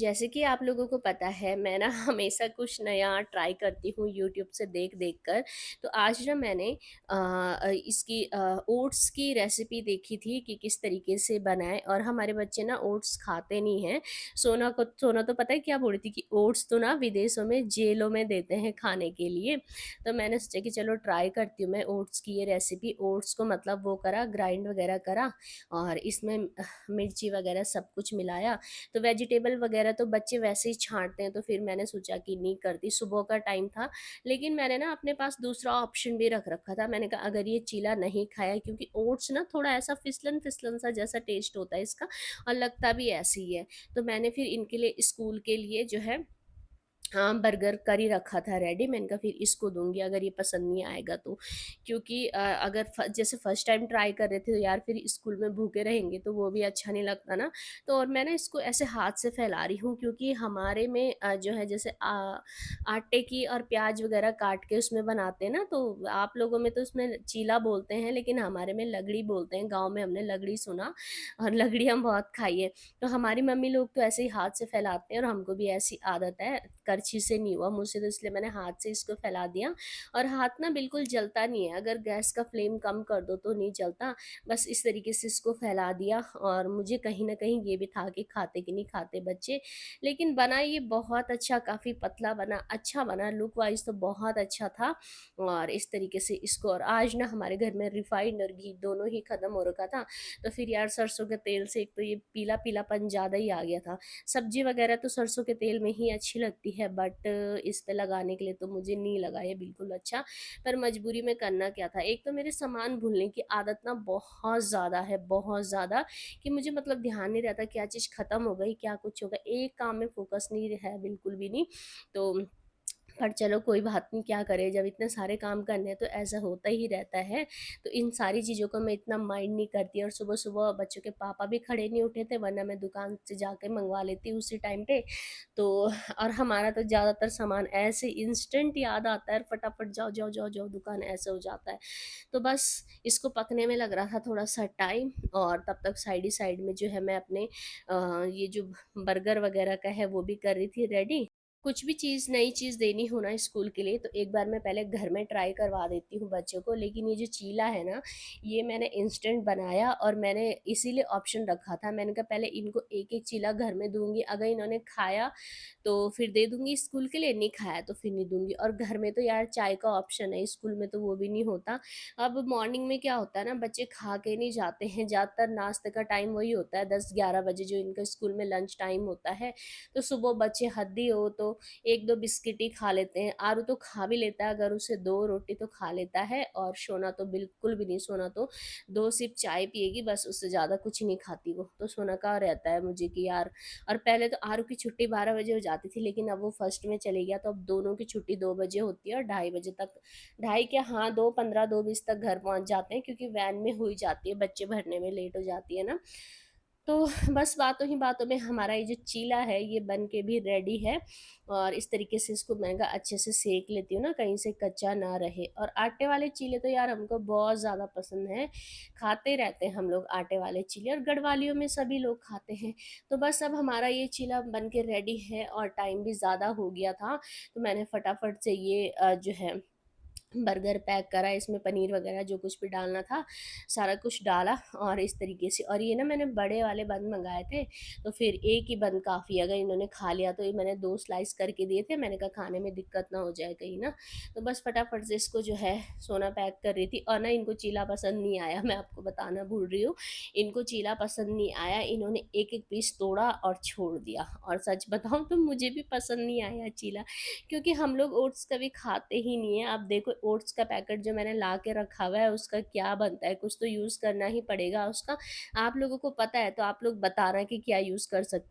जैसे कि आप लोगों को पता है मैं ना हमेशा कुछ नया ट्राई करती हूँ यूट्यूब से देख देख कर। तो आज ना मैंने इसकी ओट्स की रेसिपी देखी थी कि किस तरीके से बनाएं। और हमारे बच्चे ना ओट्स खाते नहीं हैं। सोना तो पता है क्या बोल रही थी कि ओट्स तो ना विदेशों में जेलों में देते हैं खाने के लिए। तो मैंने सोचा कि चलो ट्राई करती हूँ मैं ओट्स की ये रेसिपी। ओट्स को मतलब वो करा, ग्राइंड वगैरह करा और इसमें मिर्ची वगैरह सब कुछ मिलाया। तो वेजिटेबल वगैरह तो बच्चे वैसे ही छांटते हैं, तो फिर मैंने सोचा कि नहीं करती, सुबह का टाइम था। लेकिन मैंने ना अपने पास दूसरा ऑप्शन भी रख रखा था। मैंने कहा अगर ये चीला नहीं खाया, क्योंकि ओट्स ना थोड़ा ऐसा फिसलन फिसलन सा जैसा टेस्ट होता है इसका, और लगता भी ऐसे ही है। तो मैंने फिर इनके लिए स्कूल के लिए जो है हाँ, बर्गर करी रखा था रेडी। मैंने कहा फिर इसको दूँगी अगर ये पसंद नहीं आएगा तो। क्योंकि अगर जैसे फर्स्ट टाइम ट्राई कर रहे थे तो यार फिर स्कूल में भूखे रहेंगे तो वो भी अच्छा नहीं लगता ना। तो और मैं ना इसको ऐसे हाथ से फैला रही हूँ, क्योंकि हमारे में जो है जैसे आटे की और प्याज वगैरह काट के उसमें बनाते हैं ना, तो आप लोगों में तो उसमें चीला बोलते हैं लेकिन हमारे में लगड़ी बोलते हैं। गाँव में हमने लगड़ी सुना और लगड़ी हम बहुत खाई है। तो हमारी मम्मी लोग तो ऐसे ही हाथ से फैलाते हैं और हमको भी ऐसी आदत है। करछी से नहीं हुआ मुझसे, तो इसलिए मैंने हाथ से इसको फैला दिया। और हाथ ना बिल्कुल जलता नहीं है, अगर गैस का फ्लेम कम कर दो तो नहीं जलता। बस इस तरीके से इसको फैला दिया। और मुझे कहीं ना कहीं ये भी था कि खाते कि नहीं खाते बच्चे। लेकिन बना ये बहुत अच्छा, काफ़ी पतला बना, अच्छा बना, लुक वाइज तो बहुत अच्छा था। और इस तरीके से इसको, और आज ना हमारे घर में रिफाइंड और घी दोनों ही ख़त्म हो रखा था। तो फिर यार सरसों के तेल से एक तो ये पीला पीलापन ज़्यादा ही आ गया था। सब्जी वगैरह तो सरसों के तेल में ही अच्छी लगती है, बट इस पे लगाने के लिए तो मुझे नहीं लगा ये बिल्कुल अच्छा। पर मजबूरी में करना क्या था। एक तो मेरे सामान भूलने की आदत ना बहुत ज़्यादा है, बहुत ज़्यादा, कि मुझे मतलब ध्यान नहीं रहता क्या चीज़ ख़त्म हो गई, क्या कुछ हो गया, एक काम में फोकस नहीं है बिल्कुल भी नहीं। तो पर चलो कोई बात नहीं, क्या करें, जब इतने सारे काम करने हैं तो ऐसा होता ही रहता है। तो इन सारी चीज़ों को मैं इतना माइंड नहीं करती। और सुबह-सुबह बच्चों के पापा भी खड़े नहीं उठे थे, वरना मैं दुकान से जाके मँगवा लेती उसी टाइम पे। तो और हमारा तो ज़्यादातर सामान ऐसे इंस्टेंट याद आता है, फटाफट जाओ, जाओ, जाओ, जाओ दुकान, ऐसा हो जाता है। तो बस इसको पकने में लग रहा था थोड़ा-सा टाइम। और तब तक साइड ही साइड में जो है मैं अपने ये जो बर्गर वगैरह का है वो भी कर रही थी रेडी। कुछ भी चीज़, नई चीज़ देनी हो ना स्कूल के लिए, तो एक बार मैं पहले घर में ट्राई करवा देती हूँ बच्चों को। लेकिन ये जो चीला है ना, ये मैंने इंस्टेंट बनाया और मैंने इसीलिए ऑप्शन रखा था। मैंने कहा पहले इनको एक-एक चीला घर में दूँगी, अगर इन्होंने खाया तो फिर दे दूँगी स्कूल के लिए, नहीं खाया तो फिर नहीं दूँगी। और घर में तो यार चाय का ऑप्शन है, स्कूल में तो वो भी नहीं होता। अब मॉर्निंग में क्या होता है ना, बच्चे खा के नहीं जाते हैं, ज़्यादातर नाश्ते का टाइम वही होता है 10-11 बजे, जो इनका स्कूल में लंच टाइम होता है। तो सुबह बच्चे हद्दी हो तो 1-2 बिस्किट ही खा लेते हैं। आरू तो खा भी लेता है, अगर उसे 2 रोटी तो खा लेता है। और सोना तो बिल्कुल भी नहीं, सोना तो 2 सिप चाय पिएगी बस, उससे ज़्यादा कुछ नहीं खाती वो। तो सोना का रहता है मुझे कि यार, और पहले तो आरू की छुट्टी 12 बजे हो जाती थी, लेकिन अब वो फर्स्ट में चले गया, तो अब दोनों की छुट्टी 2 बजे होती है और ढाई बजे तक, ढाई क्या हाँ 2:15 2:20 तक घर पहुँच जाते हैं, क्योंकि वैन में हो ही जाती है, बच्चे भरने में लेट हो जाती है ना। तो बस बातों ही बातों में हमारा ये जो चीला है ये बन के भी रेडी है। और इस तरीके से इसको मैं अच्छे से सेक लेती हूँ ना, कहीं से कच्चा ना रहे। और आटे वाले चीले तो यार हमको बहुत ज़्यादा पसंद है, खाते रहते हैं हम लोग आटे वाले चीले, और गढ़वालियों में सभी लोग खाते हैं। तो बस अब हमारा ये चीला बन के रेडी है और टाइम भी ज़्यादा हो गया था। तो मैंने फटाफट से ये जो है बर्गर पैक करा, इसमें पनीर वगैरह जो कुछ भी डालना था सारा कुछ डाला। और इस तरीके से, और ये ना मैंने बड़े वाले बन मंगाए थे, तो फिर एक ही बन काफ़ी, अगर इन्होंने खा लिया तो ये मैंने 2 स्लाइस करके दिए थे। मैंने कहा खाने में दिक्कत ना हो जाए कहीं ना। तो बस फटाफट से इसको जो है सोना पैक कर रही थी। और ना इनको चीला पसंद नहीं आया, मैं आपको बताना भूल रही हूँ, इनको चीला पसंद नहीं आया। इन्होंने एक एक पीस तोड़ा और छोड़ दिया। और सच बताऊँ तो मुझे भी पसंद नहीं आया चीला, क्योंकि हम लोग ओट्स कभी खाते ही नहीं है। अब देखो ओट्स का पैकेट जो मैंने ला के रखा हुआ है उसका क्या बनता है, कुछ तो यूज़ करना ही पड़ेगा उसका। आप लोगों को पता है तो आप लोग बताना कि क्या यूज़ कर सकते